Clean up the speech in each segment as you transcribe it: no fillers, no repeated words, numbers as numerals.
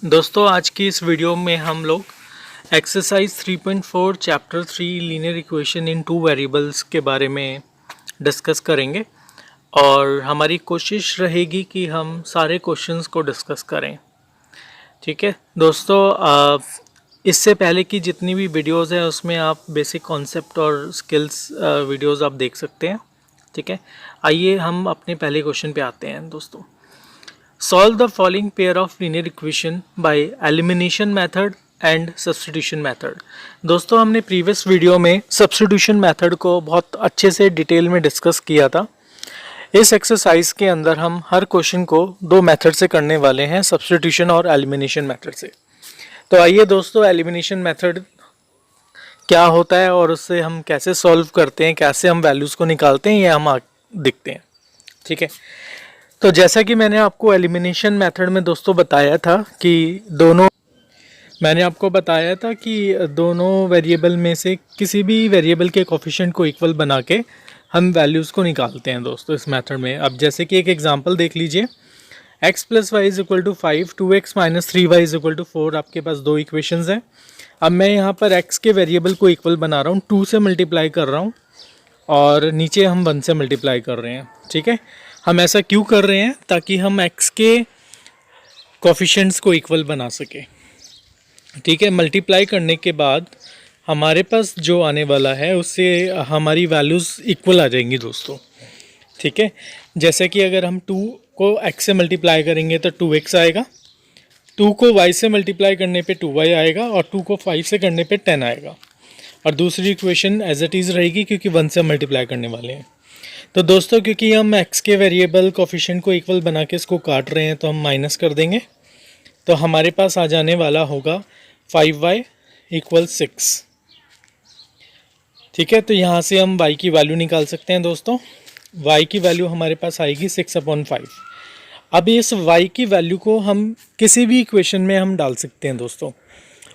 दोस्तों आज की इस वीडियो में हम लोग एक्सरसाइज 3.4 चैप्टर 3 लीनियर इक्वेशन इन टू वेरिएबल्स के बारे में डिस्कस करेंगे और हमारी कोशिश रहेगी कि हम सारे क्वेश्चंस को डिस्कस करें। ठीक है दोस्तों, इससे पहले की जितनी भी वीडियोस हैं उसमें आप बेसिक कॉन्सेप्ट और स्किल्स वीडियोस आप देख सकते हैं। ठीक है, आइए हम अपने पहले क्वेश्चन पे आते हैं दोस्तों। Solve the following pair of linear equation by elimination method and substitution method. दोस्तों हमने प्रीवियस वीडियो में सब्स्टिट्यूशन मेथड को बहुत अच्छे से डिटेल में डिस्कस किया था। इस एक्सरसाइज के अंदर हम हर क्वेश्चन को दो मेथड से करने वाले हैं, सब्स्टिट्यूशन और एलिमिनेशन मेथड से। तो आइए दोस्तों, एलिमिनेशन मेथड क्या होता है और उससे हम कैसे सॉल्व करते हैं, कैसे हम वैल्यूज़ को निकालते हैं, ये हम देखते हैं। ठीक है, तो जैसा कि मैंने आपको एलिमिनेशन मेथड में दोस्तों बताया था कि दोनों वेरिएबल में से किसी भी वेरिएबल के कोफिशिएंट को इक्वल बना के हम वैल्यूज़ को निकालते हैं दोस्तों इस मेथड में। अब जैसे कि एक एग्जांपल देख लीजिए, x + y = 5, 2x - 3y = 4। आपके पास दो इक्वेशंस हैं। अब मैं यहाँ पर x के वेरिएबल को इक्वल बना रहा हूँ, 2 से मल्टीप्लाई कर रहा हूँ और नीचे हम 1 से मल्टीप्लाई कर रहे हैं। ठीक है, हम ऐसा क्यों कर रहे हैं? ताकि हम x के कोफिशिएंट्स को इक्वल बना सके। ठीक है, मल्टीप्लाई करने के बाद हमारे पास जो आने वाला है उससे हमारी वैल्यूज़ इक्वल आ जाएंगी दोस्तों। ठीक है, जैसे कि अगर हम 2 को x से मल्टीप्लाई करेंगे तो 2x आएगा, 2 को y से मल्टीप्लाई करने पे 2y आएगा और 2 को 5 से करने पे 10 आएगा। और दूसरी इक्वेशन एज इट इज़ रहेगी क्योंकि 1 से मल्टीप्लाई करने वाले हैं। तो दोस्तों क्योंकि हम x के वेरिएबल कोफिशिएंट को इक्वल बना के इसको काट रहे हैं तो हम माइनस कर देंगे, तो हमारे पास आ जाने वाला होगा 5y = 6। ठीक है, तो यहाँ से हम y की वैल्यू निकाल सकते हैं दोस्तों। y की वैल्यू हमारे पास आएगी 6/5। अब इस y की वैल्यू को हम किसी भी इक्वेशन में हम डाल सकते हैं दोस्तों।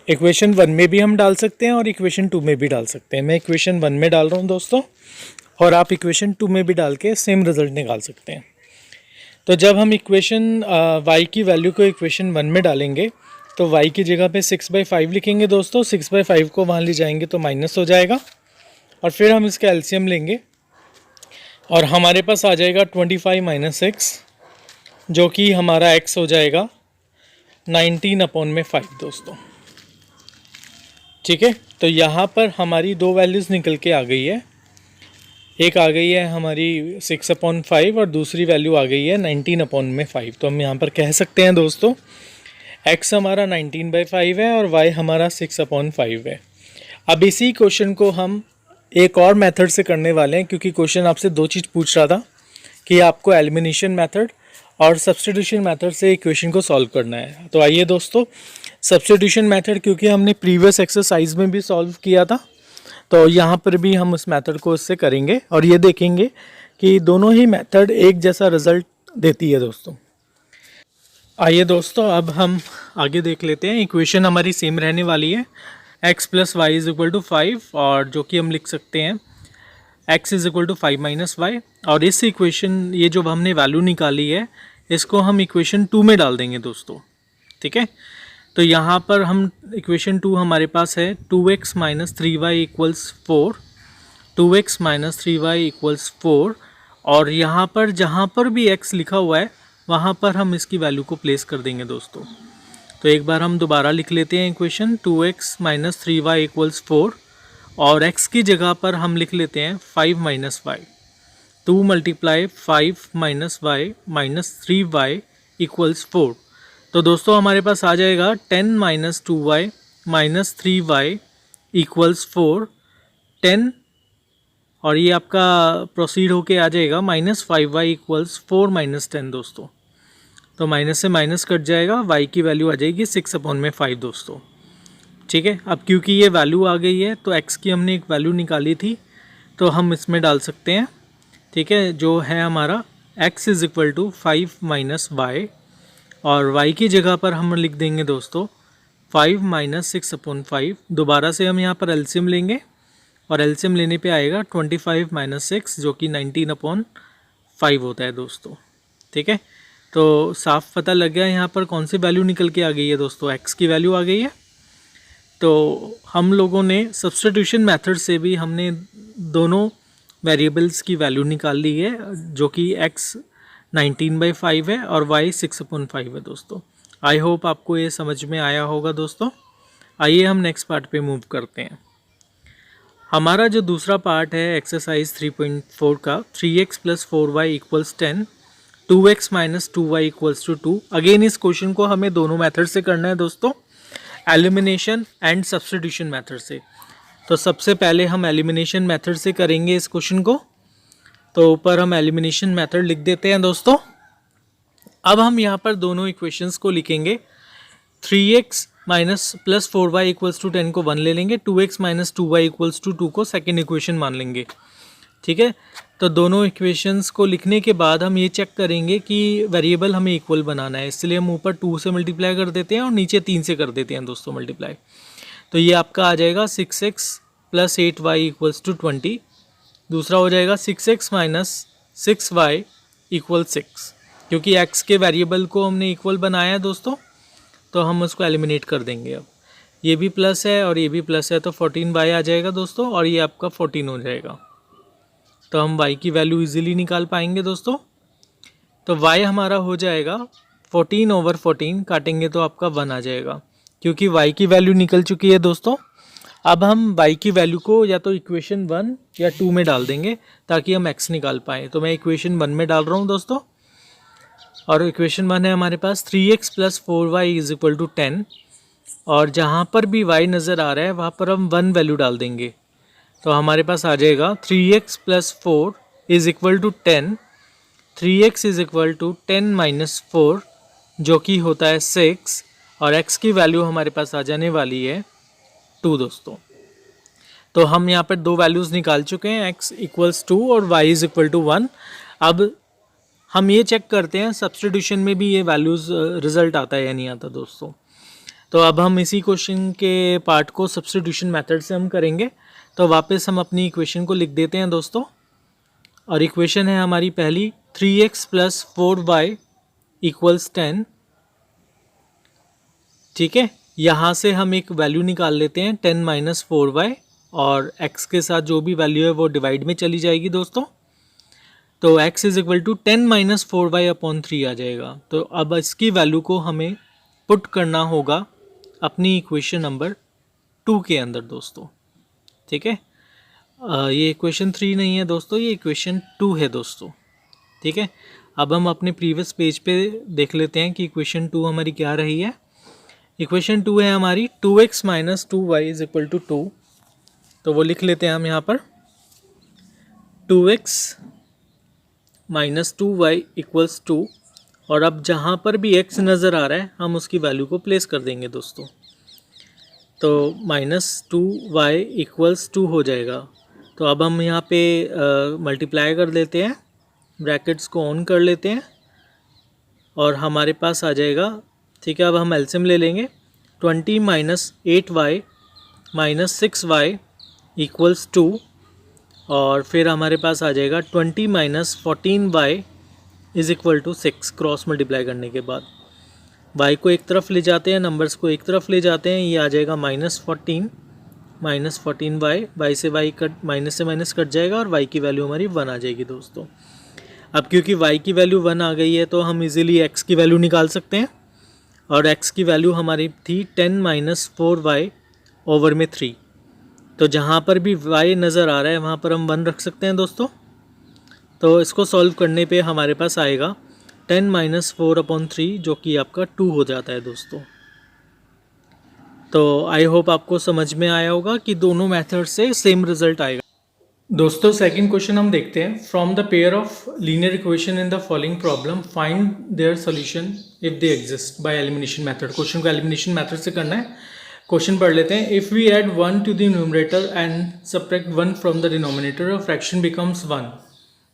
इक्वेशन 1 में भी हम डाल सकते हैं और इक्वेशन 2 में भी डाल सकते हैं। मैं इक्वेशन 1 में डाल रहा हूँ दोस्तों और आप इक्वेशन 2 में भी डाल के सेम रिजल्ट निकाल सकते हैं। तो जब हम इक्वेशन y की वैल्यू को इक्वेशन 1 में डालेंगे तो y की जगह पे 6/5 लिखेंगे दोस्तों। 6/5 को वहाँ ले जाएंगे तो माइनस हो जाएगा और फिर हम इसका एलसीएम लेंगे और हमारे पास आ जाएगा 25 - 6 जो कि हमारा x हो जाएगा 19/5 दोस्तों। ठीक है, तो यहाँ पर हमारी दो वैल्यूज़ निकल के आ गई है। एक आ गई है हमारी 6/5 और दूसरी वैल्यू आ गई है 19/5। तो हम यहाँ पर कह सकते हैं दोस्तों x हमारा 19/5 है और y हमारा 6/5 है। अब इसी क्वेश्चन को हम एक और मेथड से करने वाले हैं क्योंकि क्वेश्चन आपसे दो चीज़ पूछ रहा था कि आपको एलिमिनेशन मेथड और सब्स्टिट्यूशन मेथड से इक्वेशन को सॉल्व करना है। तो आइए दोस्तों, सब्स्टिट्यूशन मेथड क्योंकि हमने प्रीवियस एक्सरसाइज में भी सॉल्व किया था तो यहाँ पर भी हम उस मेथड को इससे करेंगे और ये देखेंगे कि दोनों ही मेथड एक जैसा रिजल्ट देती है दोस्तों। आइए दोस्तों, अब हम आगे देख लेते हैं। इक्वेशन हमारी सेम रहने वाली है, x + y = 5 और जो कि हम लिख सकते हैं x = 5 - y। और इस इक्वेशन ये जो हमने वैल्यू निकाली है इसको हम इक्वेशन 2 में डाल देंगे दोस्तों। ठीक है, तो यहाँ पर हम इक्वेशन 2 हमारे पास है 2x - 3y = 4, 2x - 3y = 4 और यहाँ पर जहाँ पर भी x लिखा हुआ है वहाँ पर हम इसकी वैल्यू को प्लेस कर देंगे दोस्तों। तो एक बार हम दोबारा लिख लेते हैं इक्वेशन 2x - 3y = 4 और x की जगह पर हम लिख लेते हैं 5 - y। 2 × 5 - y - 3y = 4। तो दोस्तों हमारे पास आ जाएगा 10 - 2y - 3y = 4, 10 और ये आपका प्रोसीड होके आ जाएगा -5y = 4 - 10 दोस्तों। तो माइनस से माइनस कट जाएगा, y की वैल्यू आ जाएगी 6/5 दोस्तों। ठीक है, अब क्योंकि ये वैल्यू आ गई है तो x की हमने एक वैल्यू निकाली थी तो हम इसमें डाल सकते हैं। ठीक है, जो है हमारा x = 5 - y और y की जगह पर हम लिख देंगे दोस्तों 5 - 6/5। दोबारा से हम यहाँ पर एलसीएम लेंगे और एलसीएम लेने पे आएगा 25 - 6 जो कि 19/5 होता है दोस्तों। ठीक है, तो साफ पता लग गया यहाँ पर कौन सी वैल्यू निकल के आ गई है दोस्तों, x की वैल्यू आ गई है। तो हम लोगों ने सब्स्टिट्यूशन मेथड से भी हमने दोनों वेरिएबल्स की वैल्यू निकाल ली है, जो कि x 19/5 है और y 6/5 है दोस्तों। आई होप आपको ये समझ में आया होगा दोस्तों। आइए हम नेक्स्ट पार्ट पे मूव करते हैं। हमारा जो दूसरा पार्ट है एक्सरसाइज 3.4 का 3x + 4y = 10, 2x - 2y = 2। Again इस क्वेश्चन को हमें दोनों मेथड से करना है दोस्तों, एलिमिनेशन एंड सब्स्टिट्यूशन मेथड से। तो सबसे पहले हम एलिमिनेशन मेथड से करेंगे इस क्वेश्चन को। तो ऊपर हम एलिमिनेशन मेथड लिख देते हैं दोस्तों। अब हम यहाँ पर दोनों इक्वेशंस को लिखेंगे। 3x + 4y = 10 को 1 ले लेंगे, 2x - 2y = 2 को सेकेंड इक्वेशन मान लेंगे। ठीक है, तो दोनों इक्वेशंस को लिखने के बाद हम ये चेक करेंगे कि वेरिएबल हमें इक्वल बनाना है, इसलिए हम ऊपर 2 से मल्टीप्लाई कर देते हैं और नीचे 3 से कर देते हैं दोस्तों मल्टीप्लाई। तो ये आपका आ जाएगा 6x + 8y = 20। दूसरा हो जाएगा 6x - 6y = 6, क्योंकि x के वेरिएबल को हमने इक्वल बनाया है दोस्तों, तो हम उसको एलिमिनेट कर देंगे। अब ये भी प्लस है और ये भी प्लस है, तो 14y आ जाएगा दोस्तों, और ये आपका 14 हो जाएगा। तो हम y की वैल्यू इजीली निकाल पाएंगे दोस्तों। तो y हमारा हो जाएगा 14/14, काटेंगे तो आपका 1 आ जाएगा, क्योंकि y की वैल्यू निकल चुकी है दोस्तों। अब हम y की वैल्यू को या तो इक्वेशन 1 या 2 में डाल देंगे ताकि हम x निकाल पाएँ। तो मैं इक्वेशन 1 में डाल रहा हूँ दोस्तों, और इक्वेशन 1 है हमारे पास 3x + 4y = 10, और जहाँ पर भी y नज़र आ रहा है वहाँ पर हम 1 वैल्यू डाल देंगे। तो हमारे पास आ जाएगा 3x + 4 = 10, 3x = 10 - 4, जो कि होता है 6, और x की वैल्यू हमारे पास आ जाने वाली है 2 दोस्तों। तो हम यहाँ पर दो वैल्यूज़ निकाल चुके हैं, x = 2 और y = 1। अब हम ये चेक करते हैं सब्स्टिट्यूशन में भी ये वैल्यूज़ रिज़ल्ट आता है या नहीं आता दोस्तों। तो अब हम इसी क्वेश्चन के पार्ट को सब्स्टिट्यूशन मेथड से हम करेंगे। तो वापस हम अपनी इक्वेशन को लिख देते हैं दोस्तों, और इक्वेशन है हमारी पहली 3x + 4y = 10। ठीक है, यहाँ से हम एक वैल्यू निकाल लेते हैं 10 - 4y, और x के साथ जो भी वैल्यू है वो डिवाइड में चली जाएगी दोस्तों। तो x = 10 - 4y/3 आ जाएगा। तो अब इसकी वैल्यू को हमें पुट करना होगा अपनी इक्वेशन नंबर 2 के अंदर दोस्तों। ठीक है, ये इक्वेशन 3 नहीं है दोस्तों, ये इक्वेशन 2 है दोस्तों। ठीक है, अब हम अपने प्रीवियस पेज पे देख लेते हैं कि इक्वेशन 2 हमारी क्या रही है। इक्वेशन 2 है हमारी 2x - 2y = 2। तो वो लिख लेते हैं हम यहाँ पर 2x - 2y = 2, और अब जहाँ पर भी x नज़र आ रहा है हम उसकी वैल्यू को प्लेस कर देंगे दोस्तों। तो -2y = 2 हो जाएगा। तो अब हम यहाँ पे मल्टीप्लाई कर लेते हैं, ब्रैकेट्स को ऑन कर लेते हैं, और हमारे पास आ जाएगा। ठीक है, अब हम एलसीएम ले लेंगे। 20 - 8y - 6y = 2, और फिर हमारे पास आ जाएगा 20 - 14y = 6। क्रॉस मल्टीप्लाई करने के बाद y को एक तरफ ले जाते हैं, नंबर्स को एक तरफ ले जाते हैं, ये आ जाएगा -14 - 14y, y से y कट, माइनस से माइनस कट जाएगा, और y की वैल्यू हमारी 1 आ जाएगी दोस्तों। अब क्योंकि y की वैल्यू 1 आ गई है तो हम इजीली x की वैल्यू निकाल सकते हैं, और x की वैल्यू हमारी थी 10 - 4y/3। तो जहाँ पर भी y नज़र आ रहा है वहाँ पर हम 1 रख सकते हैं दोस्तों। तो इसको सॉल्व करने पे हमारे पास आएगा 10 - 4/3, जो कि आपका 2 हो जाता है दोस्तों। तो आई होप आपको समझ में आया होगा कि दोनों मेथड से सेम रिजल्ट आएगा दोस्तों। सेकंड क्वेश्चन हम देखते हैं। From the pair of linear equation in the following problem find their solution if they exist by elimination method. Question को एलिमिनेशन मेथड से करना है। क्वेश्चन पढ़ लेते हैं। If we add 1 to the numerator and subtract 1 from the denominator, a fraction becomes 1.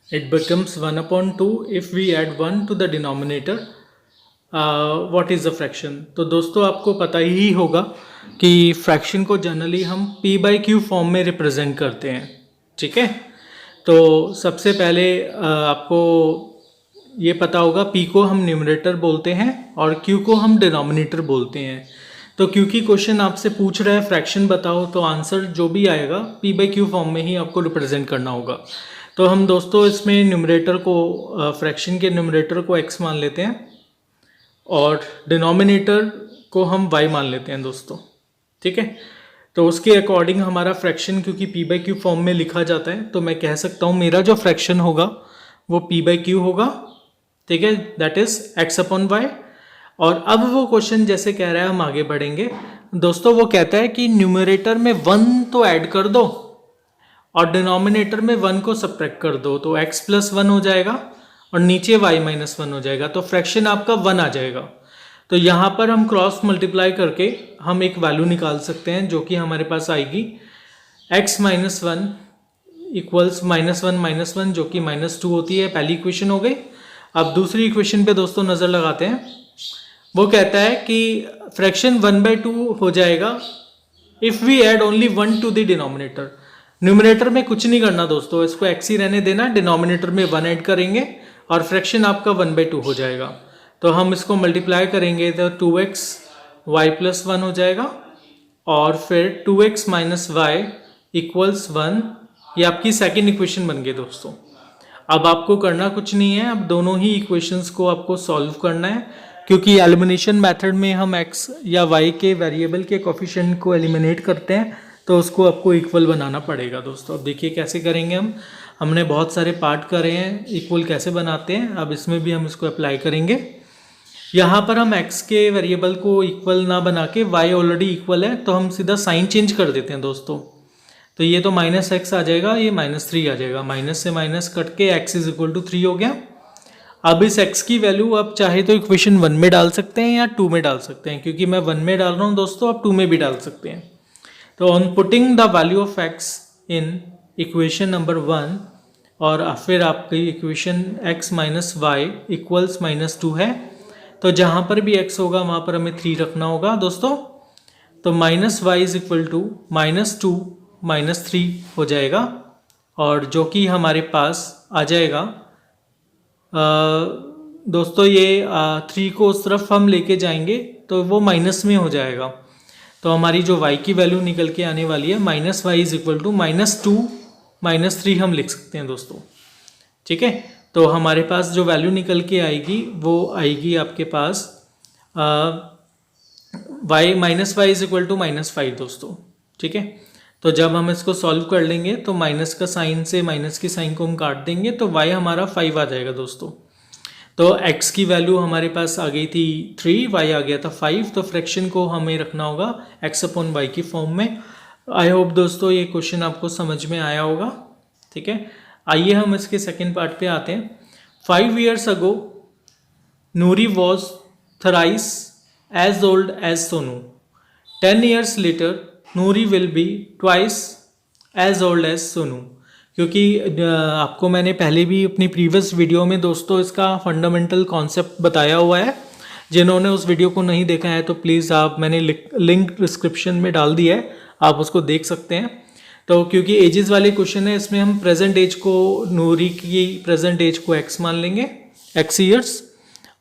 It becomes 1/2 if we add 1 to the denominator. What is the fraction? तो दोस्तों आपको पता ही होगा कि फ्रैक्शन को जनरली हम p/q फॉर्म में रिप्रेजेंट करते हैं। ठीक है, तो सबसे पहले आपको ये पता होगा, p को हम न्यूमरेटर बोलते हैं और q को हम डिनोमिनेटर बोलते हैं। तो क्योंकि क्वेश्चन आपसे पूछ रहा है फ्रैक्शन बताओ, तो आंसर जो भी आएगा p/q फॉर्म में ही आपको रिप्रेजेंट करना होगा। तो हम दोस्तों इसमें न्यूमरेटर को, फ्रैक्शन के न्यूमरेटर को x मान लेते हैं और डिनोमिनेटर को हम y मान लेते हैं दोस्तों, ठीक है। तो उसके अकॉर्डिंग हमारा फ्रैक्शन क्योंकि p/q फॉर्म में लिखा जाता है, तो मैं कह सकता हूँ मेरा जो फ्रैक्शन होगा वो p/q होगा, ठीक है, दैट इज x/y। और अब वो क्वेश्चन जैसे कह रहा है, हम आगे बढ़ेंगे दोस्तों। वो कहता है कि न्यूमरेटर में 1 तो ऐड कर दो और डिनोमिनेटर में 1 को सब्ट्रैक्ट कर दो, तो x+1 हो जाएगा और नीचे y-1 हो जाएगा, तो फ्रैक्शन आपका 1 आ जाएगा। तो यहाँ पर हम क्रॉस मल्टीप्लाई करके हम एक वैल्यू निकाल सकते हैं जो कि हमारे पास आएगी x-1 इक्वल्स -1 जो कि -2 होती है। पहली इक्वेशन हो गई। अब दूसरी इक्वेशन पे दोस्तों नज़र लगाते हैं। वो कहता है कि फ्रैक्शन 1/2 हो जाएगा if we add only 1 to the denominator. Numerator में कुछ नहीं करना दोस्तों, इसको x ही रहने देना, डिनोमिनेटर में 1 ऐड करेंगे और फ्रैक्शन आपका 1/2 हो जाएगा। तो हम इसको मल्टीप्लाई करेंगे तो 2x y+1 हो जाएगा और फिर 2x - y इक्वल्स 1। ये आपकी सेकेंड इक्वेशन बन गई दोस्तों। अब आपको करना कुछ नहीं है, अब दोनों ही इक्वेशंस को आपको सॉल्व करना है, क्योंकि एलिमिनेशन मेथड में हम x या y के वेरिएबल के कोफिशिएंट को एलिमिनेट करते हैं, तो उसको आपको इक्वल बनाना पड़ेगा दोस्तों। अब देखिए कैसे करेंगे हमने बहुत सारे पार्ट करे हैं, इक्वल कैसे बनाते हैं। अब इसमें भी हम इसको अप्लाई करेंगे। यहाँ पर हम x के वेरिएबल को इक्वल ना बना के y ऑलरेडी इक्वल है, तो हम सीधा साइन चेंज कर देते हैं दोस्तों। तो ये तो -x आ जाएगा, ये -3 आ जाएगा, माइनस से माइनस कट के x = 3 हो गया। अब इस x की वैल्यू आप चाहे तो इक्वेशन 1 में डाल सकते हैं या 2 में डाल सकते हैं, क्योंकि मैं 1 में डाल रहा हूँ दोस्तों, आप 2 में भी डाल सकते हैं। तो on putting the value of x in equation number 1 और फिर आपकी इक्वेशन x - y इक्वल्स -2 है, तो जहाँ पर भी x होगा वहाँ पर हमें 3 रखना होगा दोस्तों। तो -y = -2 - 3 हो जाएगा, और जो कि हमारे पास आ जाएगा दोस्तों, ये 3 को उस तरफ हम लेके जाएंगे तो वो माइनस में हो जाएगा। तो हमारी जो y की वैल्यू निकल के आने वाली है -y = -2 - 3 हम लिख सकते हैं दोस्तों, ठीक है। तो हमारे पास जो वैल्यू निकल के आएगी वो आएगी आपके पास y = -5 दोस्तों, ठीक है। तो जब हम इसको सॉल्व कर लेंगे तो माइनस का साइन से माइनस की साइन को हम काट देंगे, तो y हमारा 5 आ जाएगा दोस्तों। तो x की वैल्यू हमारे पास आ गई थी 3, y आ गया था 5, तो फ्रैक्शन को हमें रखना होगा x/y की फॉर्म में। आई होप दोस्तों ये क्वेश्चन आपको समझ में आया होगा, ठीक है। आइए हम इसके सेकेंड पार्ट पे आते हैं। 5 years ago, Noori was thrice as old as Sonu. 10 years later, Noori will be twice as old as Sonu. क्योंकि आपको मैंने पहले भी अपनी प्रीवियस वीडियो में दोस्तों इसका फंडामेंटल कॉन्सेप्ट बताया हुआ है। जिन्होंने उस वीडियो को नहीं देखा है तो प्लीज़ मैंने लिंक डिस्क्रिप्शन में डाल दिया है, आप उसको देख सकते हैं। तो क्योंकि एजेस वाले क्वेश्चन है, इसमें हम प्रेजेंट एज को, नूरी की प्रेजेंट एज को x मान लेंगे, x ईयर्स,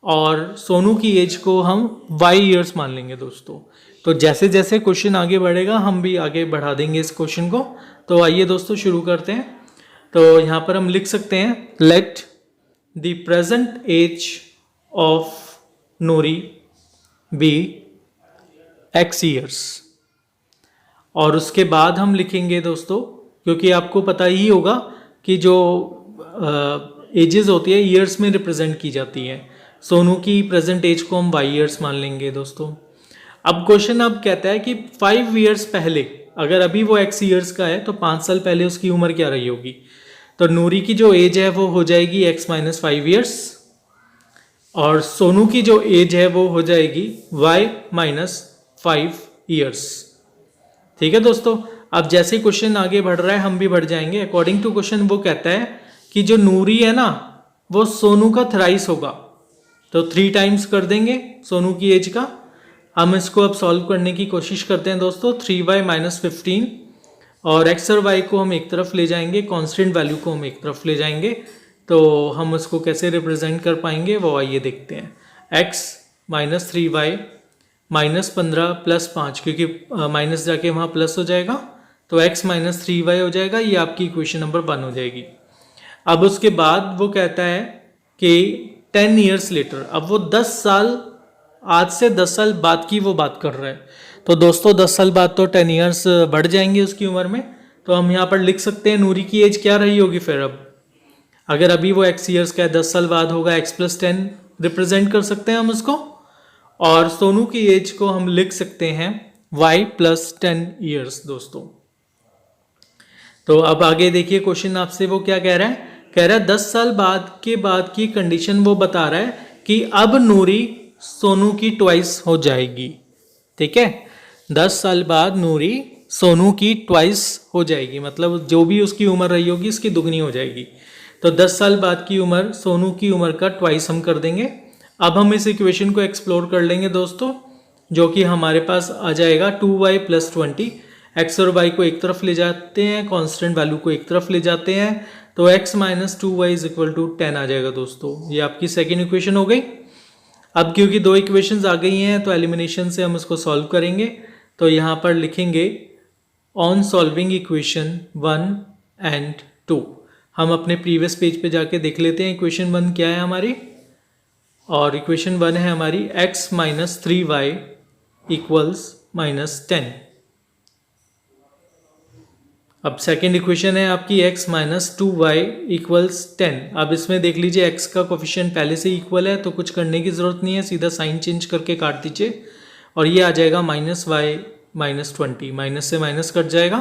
और सोनू की एज को हम y ईयर्स मान लेंगे दोस्तों। तो जैसे जैसे क्वेश्चन आगे बढ़ेगा हम भी आगे बढ़ा देंगे इस क्वेश्चन को। तो आइए दोस्तों शुरू करते हैं। तो यहाँ पर हम लिख सकते हैं let the present age of Noori be x years, और उसके बाद हम लिखेंगे दोस्तों, क्योंकि आपको पता ही होगा कि जो एजेस होती है ईयर्स में रिप्रेजेंट की जाती है। सोनू की प्रेजेंट एज को हम y ईयर्स मान लेंगे दोस्तों। अब क्वेश्चन अब कहता है कि 5 ईयर्स पहले, अगर अभी वो x ईयर्स का है तो 5 साल पहले उसकी उम्र क्या रही होगी। तो नूरी की जो एज है वो हो जाएगी x - 5 ईयर्स, और सोनू की जो एज है वो हो जाएगी y - 5 ईयर्स, ठीक है दोस्तों। अब जैसे क्वेश्चन आगे बढ़ रहा है हम भी बढ़ जाएंगे। अकॉर्डिंग टू क्वेश्चन वो कहता है कि जो नूरी है ना वो सोनू का थ्राइस होगा, तो 3 टाइम्स कर देंगे सोनू की एज का। हम इसको अब सॉल्व करने की कोशिश करते हैं दोस्तों। 3y - 15 और x और y को हम एक तरफ ले जाएंगे, कांस्टेंट वैल्यू को हम एक तरफ ले जाएंगे, तो हम उसको कैसे रिप्रेजेंट कर पाएंगे वो आइए देखते हैं। x minus 3y minus 15 plus 5, क्योंकि माइनस जाके वहाँ प्लस हो जाएगा, तो x माइनस 3y हो जाएगा। ये आपकी इक्वेशन नंबर 1 हो जाएगी। अब उसके बाद वो कहता है कि 10 ईयर्स लेटर, अब वो 10 साल, आज से 10 साल बाद की वो बात कर रहा है। तो दोस्तों 10 साल बाद तो 10 ईयर्स बढ़ जाएंगे उसकी उम्र में। तो हम यहाँ पर लिख सकते हैं नूरी की एज क्या रही होगी फिर। अब अगर अभी वो x ईयर्स का है, 10 साल बाद होगा, x प्लस 10 रिप्रेजेंट कर सकते हैं हम उसको। और सोनू की एज को हम लिख सकते हैं y प्लस 10 ईयर्स दोस्तों। तो अब आगे देखिए क्वेश्चन आपसे वो क्या कह रहा है। कह रहा है 10 साल बाद की कंडीशन वो बता रहा है कि अब नूरी सोनू की ट्वाइस हो जाएगी। ठीक है, 10 साल बाद नूरी सोनू की ट्वाइस हो जाएगी, मतलब जो भी उसकी उम्र रही होगी इसकी दुगनी हो जाएगी। तो 10 साल बाद की उम्र सोनू की उम्र का ट्वाइस हम कर देंगे। अब हम इस इक्वेशन को एक्सप्लोर कर लेंगे दोस्तों, जो कि हमारे पास आ जाएगा 2y प्लस 20। एक्स और वाई को एक तरफ ले जाते हैं, कांस्टेंट वैल्यू को एक तरफ ले जाते हैं, तो x minus 2y is equal to 10 आ जाएगा दोस्तों। ये आपकी सेकेंड इक्वेशन हो गई। अब क्योंकि दो इक्वेशंस आ गई हैं तो एलिमिनेशन से हम इसको सॉल्व करेंगे। तो यहाँ पर लिखेंगे ऑन सॉल्विंग इक्वेशन 1 एंड 2। हम अपने प्रीवियस पेज पे जाके देख लेते हैं इक्वेशन 1 क्या है हमारी। और इक्वेशन 1 है हमारी x minus 3y equals minus 10। अब सेकेंड इक्वेशन है आपकी x माइनस 2y इक्वल्स 10। अब इसमें देख लीजिए x का कोफिशिएंट पहले से इक्वल है, तो कुछ करने की ज़रूरत नहीं है, सीधा साइन चेंज करके काट दीजिए और ये आ जाएगा माइनस y माइनस 20, माइनस से माइनस कट जाएगा।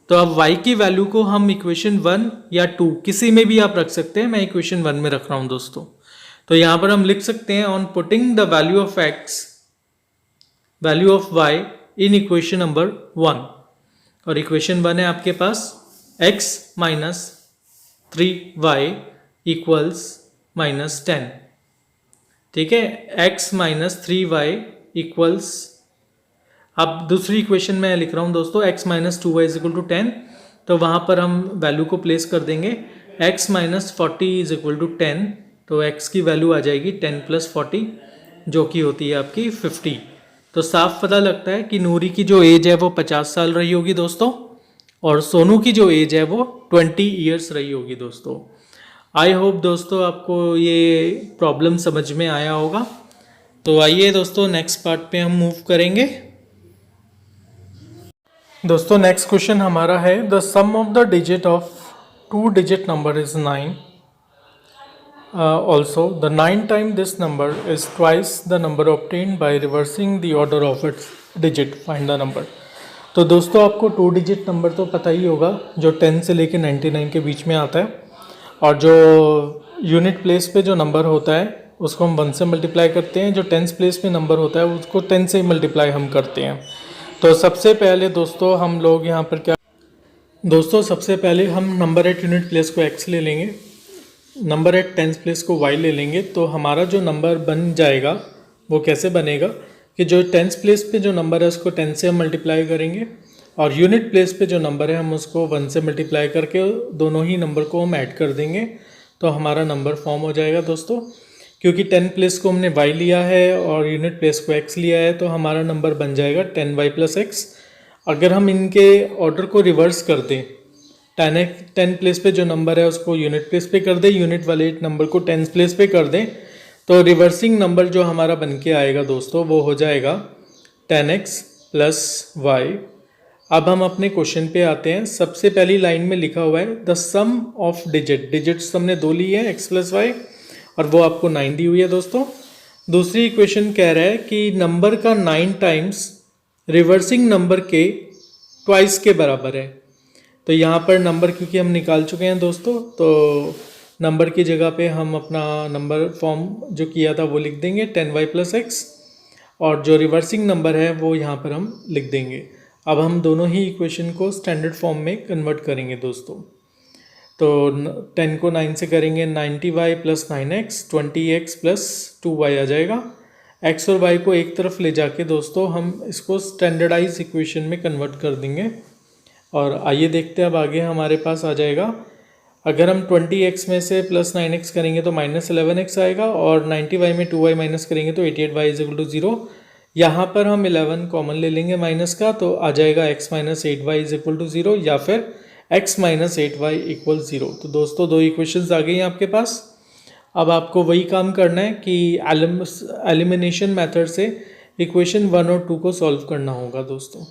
तो अब y की वैल्यू को हम इक्वेशन 1 या 2 किसी में भी आप रख सकते हैं, मैं इक्वेशन 1 में रख रहा हूँ दोस्तों। तो यहाँ पर हम लिख सकते हैं on putting the value of x value of y in equation number 1। और इक्वेशन 1 है आपके पास x minus 3y equals minus 10। ठीक है, x माइनस 3y इक्वल्स, अब दूसरी इक्वेशन में लिख रहा हूँ दोस्तों x minus 2y is equal to 10। तो वहाँ पर हम वैल्यू को प्लेस कर देंगे x minus 40 is equal to 10। तो x की वैल्यू आ जाएगी 10 प्लस 40 जो कि होती है आपकी 50। तो साफ पता लगता है कि नूरी की जो एज है वो 50 साल रही होगी दोस्तों, और सोनू की जो एज है वो 20 ईयर्स रही होगी दोस्तों। आई होप दोस्तों आपको ये प्रॉब्लम समझ में आया होगा। तो आइए दोस्तों नेक्स्ट पार्ट पे हम मूव करेंगे। दोस्तों नेक्स्ट क्वेश्चन हमारा है the sum of the digit of 2 digit number is 9। Also, the 9 times this number is twice the number obtained by reversing the order of its digit. Find the number. तो दोस्तों आपको 2 digit number तो पता ही होगा, जो 10 से लेके 99 के बीच में आता है, और जो यूनिट प्लेस पे जो नंबर होता है उसको हम 1 से मल्टीप्लाई करते हैं, जो 10th प्लेस पे नंबर होता है उसको 10 से मल्टीप्लाई हम करते हैं। तो सबसे पहले दोस्तों हम लोग यहाँ पर क्या, दोस्तों सबसे पहले हम नंबर एट यूनिट प्लेस को x ले लेंगे, नंबर एट 10th प्लेस को y ले लेंगे। तो हमारा जो नंबर बन जाएगा वो कैसे बनेगा कि जो 10th प्लेस पे जो नंबर है उसको 10 से हम मल्टीप्लाई करेंगे, और यूनिट प्लेस पे जो नंबर है हम उसको 1 से मल्टीप्लाई करके दोनों ही नंबर को हम ऐड कर देंगे। तो हमारा नंबर फॉर्म हो जाएगा दोस्तों। क्योंकि 10 प्लेस को हमने y लिया है और यूनिट प्लेस को x लिया है, तो हमारा नंबर बन जाएगा 10y प्लस x। अगर हम इनके ऑर्डर को रिवर्स कर दें, 10 प्लेस पे जो नंबर है उसको यूनिट प्लेस पे कर दें, यूनिट वाले नंबर को 10 प्लेस पे कर दें, तो रिवर्सिंग नंबर जो हमारा बन के आएगा दोस्तों वो हो जाएगा 10x प्लस y। अब हम अपने क्वेश्चन पे आते हैं। सबसे पहली लाइन में लिखा हुआ है द सम ऑफ डिजिट्स हमने 2 ली है x प्लस y, और वो आपको 9 दी हुई है दोस्तों। दूसरी इक्वेशन कह रहा है कि नंबर का 9 टाइम्स रिवर्सिंग नंबर के ट्वाइस के बराबर है। तो यहाँ पर नंबर क्योंकि हम निकाल चुके हैं दोस्तों, तो नंबर की जगह पे हम अपना नंबर फॉर्म जो किया था वो लिख देंगे 10y प्लस x, और जो रिवर्सिंग नंबर है वो यहाँ पर हम लिख देंगे। अब हम दोनों ही इक्वेशन को स्टैंडर्ड फॉर्म में कन्वर्ट करेंगे दोस्तों। तो 10 को 9 से करेंगे 90y plus 9x, 20x plus 2y आ जाएगा। x और y को एक तरफ ले जाके दोस्तों हम इसको स्टैंडर्डाइज इक्वेशन में कन्वर्ट कर देंगे। और आइए देखते हैं अब आगे हमारे पास आ जाएगा अगर हम 20x में से प्लस 9x करेंगे तो माइनस 11x आएगा, और 90y में 2y माइनस करेंगे तो 88y इज इक्वल टू 0। यहाँ पर हम 11 कॉमन ले लेंगे माइनस का, तो आ जाएगा x minus 8y is equal to 0 या फिर x माइनस 8y इक्वल 0। तो दोस्तों दो इक्वेशंस आ गई हैं आपके पास। अब आपको वही काम करना है कि एलिमिनेशन मेथड से इक्वेशन 1 और 2 को सॉल्व करना होगा दोस्तों।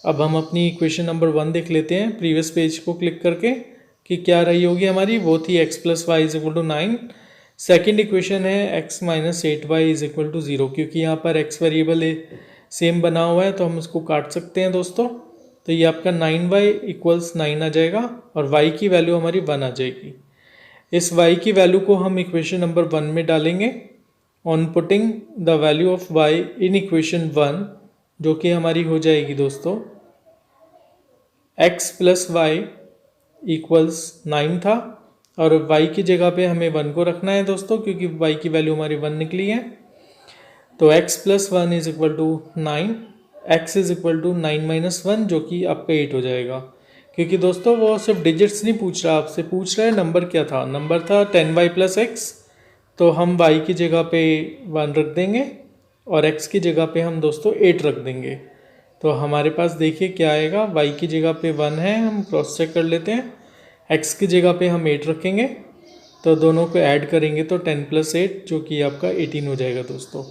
अब हम अपनी इक्वेशन नंबर 1 देख लेते हैं प्रीवियस पेज को क्लिक करके कि क्या रही होगी हमारी। वो थी x plus y is equal to 9। Second equation है x minus 8y is equal to 0। क्योंकि यहाँ पर x वेरिएबल सेम बना हुआ है तो हम इसको काट सकते हैं दोस्तों। तो ये आपका 9y इक्वल्स 9 आ जाएगा और y की वैल्यू हमारी 1 आ जाएगी। इस y की वैल्यू को हम इक्वेशन नंबर 1 में डालेंगे। On putting the value of y in equation 1, जो कि हमारी हो जाएगी दोस्तों x प्लस वाई इक्वल्स 9 था, और y की जगह पे हमें 1 को रखना है दोस्तों, क्योंकि y की वैल्यू हमारी 1 निकली है। तो x plus 1 is equal to 9, x is equal to 9 minus 1, जो कि आपका 8 हो जाएगा। क्योंकि दोस्तों वो सिर्फ डिजिट्स नहीं पूछ रहा, आपसे पूछ रहा है नंबर क्या था। नंबर था 10y प्लस एक्स, तो हम y की जगह पे 1 रख देंगे और x की जगह पे हम दोस्तों 8 रख देंगे। तो हमारे पास देखिए क्या आएगा, y की जगह पे 1 है, हम क्रॉस चेक कर लेते हैं। x की जगह पे हम 8 रखेंगे, तो दोनों को ऐड करेंगे तो 10 प्लस 8 जो कि आपका 18 हो जाएगा दोस्तों।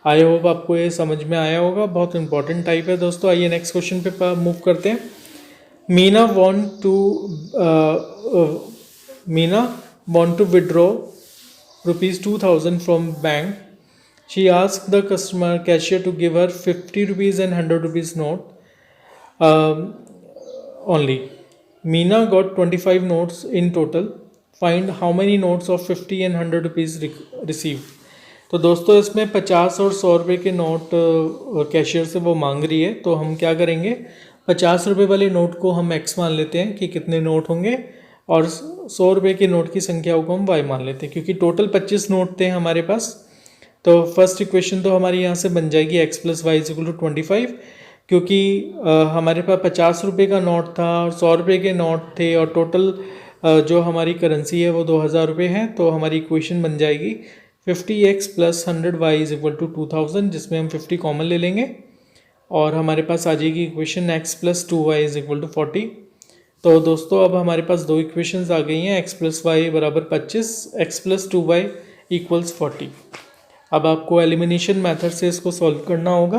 आई होप आपको ये समझ में आया होगा, बहुत इंपॉर्टेंट टाइप है दोस्तों। आइए नेक्स्ट क्वेश्चन पे मूव करते हैं। Meena want to withdraw ₹2000 from bank. She asked the customer cashier to give her 50 rupees and 100 rupees note only. Meena got 25 notes in total. Find how many notes of 50 and 100 rupees received. तो दोस्तों इसमें 50 और 100 रुपये के note cashier से वो मांग रही है। तो हम क्या करेंगे, 50 रुपये वाले नोट को हम x मान लेते हैं कि कितने नोट होंगे, और 100 रुपये के नोट की संख्या को हम y मान लेते हैं, क्योंकि टोटल 25 नोट थे हमारे पास। तो फर्स्ट इक्वेशन तो हमारी यहाँ से बन जाएगी x plus y is equal to 25, क्योंकि हमारे पास 50 रुपये का नोट था और 100 रुपये के नोट थे, और टोटल जो हमारी करेंसी है वो 2000 रुपये है। तो हमारी इक्वेशन बन जाएगी 50x plus 100y is equal to 2000, जिसमें हम 50 कॉमन ले लेंगे और हमारे पास आ जाएगी equation x plus 2y is equal to 40। तो दोस्तों अब हमारे पास दो इक्वेशंस आ गई हैं, x प्लस वाई बराबर 25, x प्लस 2y इक्वल्स 40। अब आपको एलिमिनेशन मेथड से इसको सॉल्व करना होगा,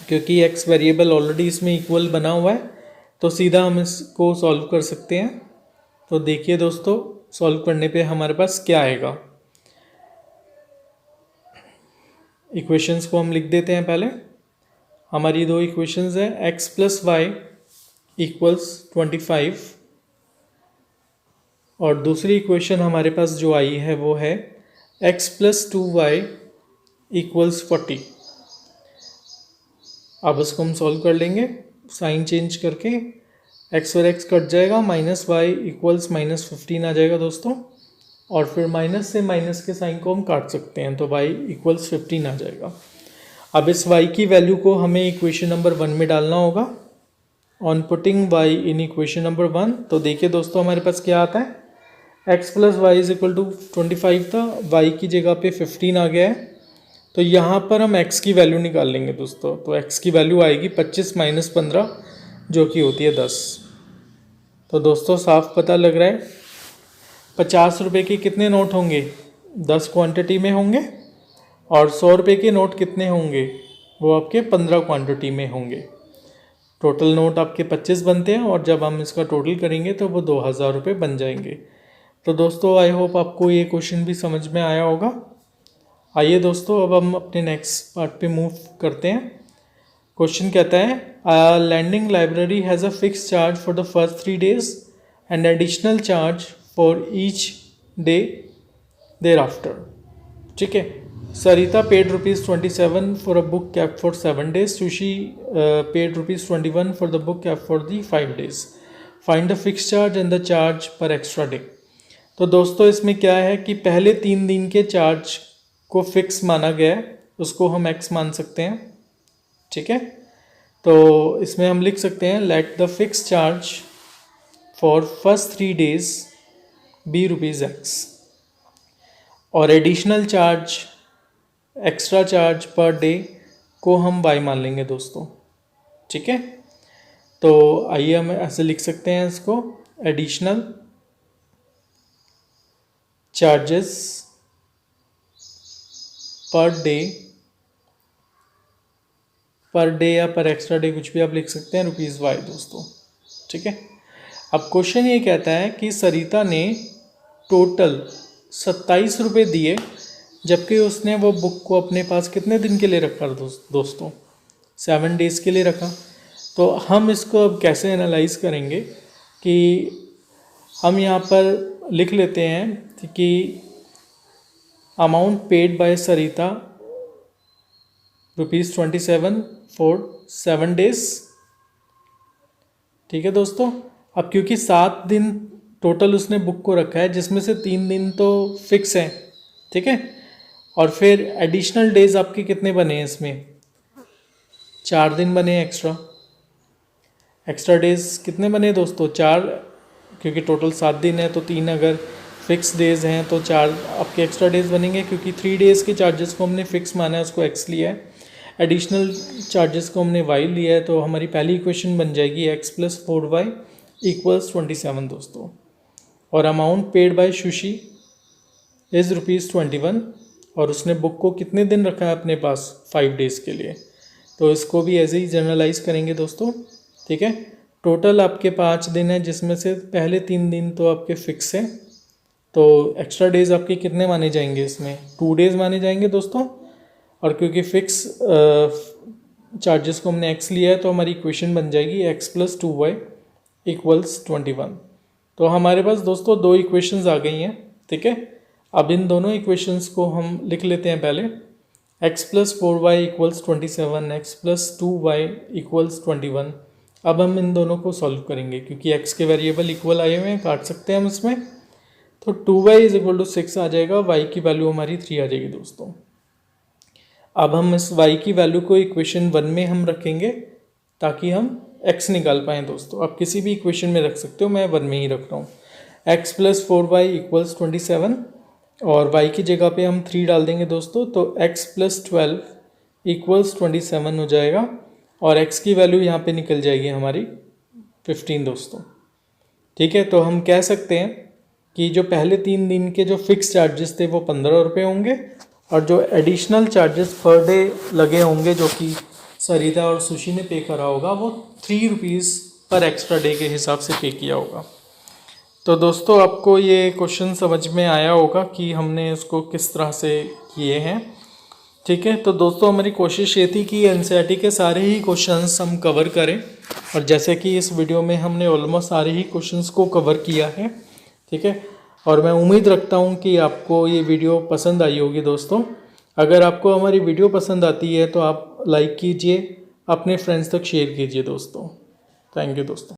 क्योंकि x वेरिएबल ऑलरेडी इसमें इक्वल बना हुआ है, तो सीधा हम इसको सॉल्व कर सकते हैं। तो देखिए दोस्तों, सॉल्व करने पे हमारे पास क्या आएगा। इक्वेशंस को हम लिख देते हैं पहले। हमारी दो इक्वेशंस हैं, x प्लस वाई इक्वल्स 25, और दूसरी इक्वेशन हमारे पास जो आई है वो है x प्लस 2y इक्वल्स 40। अब इसको हम सॉल्व कर लेंगे, साइन चेंज करके x और x कट जाएगा, माइनस वाई इक्वल्स माइनस 15 आ जाएगा दोस्तों, और फिर माइनस से माइनस के साइन को हम काट सकते हैं, तो y इक्वल्स 15 आ जाएगा। अब इस y की वैल्यू को हमें इक्वेशन नंबर 1 में डालना होगा। On putting y in equation number 1, तो देखिए दोस्तों हमारे पास क्या आता है, x plus y is equal to 25 था, y की जगह पे 15 आ गया है। तो यहाँ पर हम x की वैल्यू निकाल लेंगे दोस्तों। तो x की वैल्यू आएगी 25 माइनस 15, जो कि होती है 10। तो दोस्तों साफ पता लग रहा है 50 रुपये के कितने नोट होंगे, 10 क्वांटिटी में होंगे, और 100 रुपये के नोट कितने होंगे, वो आपके 15 क्वांटिटी में होंगे। टोटल नोट आपके 25 बनते हैं, और जब हम इसका टोटल करेंगे तो वो 2000 रुपये बन जाएंगे। तो दोस्तों आई होप आपको ये क्वेश्चन भी समझ में आया होगा। आइए दोस्तों अब हम अपने नेक्स्ट पार्ट पे मूव करते हैं। क्वेश्चन कहता है lending library has a fix charge for the first 3 days and additional charge for each day thereafter. ठीक है, Sarita paid ₹27 for a book kept for 7 days, Susy paid ₹21 for the book kept for the 5 days। Find the fix charge and the charge per extra day. तो दोस्तों इसमें क्या है कि पहले 3 दिन के चार्ज को फिक्स माना गया है, उसको हम x मान सकते हैं। ठीक है, तो इसमें हम लिख सकते हैं let the fix charge for first 3 days be rupees x, और additional charge, extra charge per day को हम वाई मान लेंगे दोस्तों। ठीक है, तो आइए हम ऐसे लिख सकते हैं इसको, एडिशनल चार्जेस पर डे या पर एक्स्ट्रा डे, कुछ भी आप लिख सकते हैं, रुपीज़ वाई दोस्तों। ठीक है, अब क्वेश्चन ये कहता है कि सरिता ने टोटल 27 रुपये दिए, जबकि उसने वो बुक को अपने पास कितने दिन के लिए रखा दोस्तों? 7 डेज़ के लिए रखा। तो हम इसको अब कैसे एनालाइज करेंगे कि हम यहाँ पर लिख लेते हैं कि amount paid by Sarita ₹27 for 7 days. ठीक है दोस्तों, अब क्योंकि 7 दिन टोटल उसने बुक को रखा है, जिसमें से 3 दिन तो फिक्स है। ठीक है, और फिर एडिशनल डेज आपके कितने बने हैं इसमें? 4 दिन बने एक्स्ट्रा डेज कितने बने दोस्तों? 4, क्योंकि टोटल 7 दिन है तो 3 अगर फिक्स डेज हैं तो 4 आपके एक्स्ट्रा डेज बनेंगे, क्योंकि 3 डेज़ के चार्जेस को हमने फिक्स माना है, उसको एक्स लिया है, एडिशनल चार्जेस को हमने वाई लिया है। तो हमारी पहली इक्वेशन बन जाएगी x + 4y = 27 दोस्तों। और amount paid by sushi is ₹21, और उसने बुक को कितने दिन रखा है अपने पास? 5 डेज़ के लिए। तो इसको भी ऐसे ही जनरलाइज करेंगे दोस्तों। ठीक है, टोटल आपके 5 दिन है, जिसमें से पहले 3 दिन तो आपके फिक्स हैं, तो एक्स्ट्रा डेज आपके कितने माने जाएंगे इसमें? 2 डेज़ माने जाएंगे दोस्तों। और क्योंकि फिक्स चार्जेस को हमने x लिया है, तो हमारी इक्वेशन बन जाएगी x + 2y = 21। तो हमारे पास दोस्तों 2 इक्वेशंस आ गई हैं। ठीक है, अब इन दोनों इक्वेशंस को हम लिख लेते हैं पहले। x + 4y = 27, x + 2y = 21। अब हम इन दोनों को सॉल्व करेंगे, क्योंकि x के वेरिएबल इक्वल आए हुए हैं, काट सकते हैं हम इसमें। तो 2y = 6 आ जाएगा, y की वैल्यू हमारी 3 आ जाएगी दोस्तों। अब हम इस y की वैल्यू को इक्वेशन 1 में हम रखेंगे, ताकि हम x निकाल पाएँ दोस्तों। आप किसी भी इक्वेशन में रख सकते हो, मैं 1 में ही रख रहा हूँ। x + 4y = 27, और y की जगह पे हम 3 डाल देंगे दोस्तों, तो x + 12 = 27 हो जाएगा, और x की वैल्यू यहाँ पे निकल जाएगी हमारी 15 दोस्तों। ठीक है, तो हम कह सकते हैं कि जो पहले 3 दिन के जो फिक्स चार्जेस थे वो 15 रुपये होंगे, और जो एडिशनल चार्जेस पर डे लगे होंगे, जो कि सरिता और सुशी ने पे करा होगा, वो 3 रुपीज़ पर एक्स्ट्रा डे के हिसाब से पे किया होगा। तो दोस्तों आपको ये क्वेश्चन समझ में आया होगा कि हमने इसको किस तरह से किए हैं। ठीक है, तो दोस्तों हमारी कोशिश ये थी कि एनसीईआरटी के सारे ही क्वेश्चंस हम कवर करें, और जैसे कि इस वीडियो में हमने ऑलमोस्ट सारे ही क्वेश्चंस को कवर किया है। ठीक है, और मैं उम्मीद रखता हूँ कि आपको ये वीडियो पसंद आई होगी दोस्तों। अगर आपको हमारी वीडियो पसंद आती है तो आप लाइक कीजिए, अपने फ्रेंड्स तक शेयर कीजिए दोस्तों। थैंक यू दोस्तों।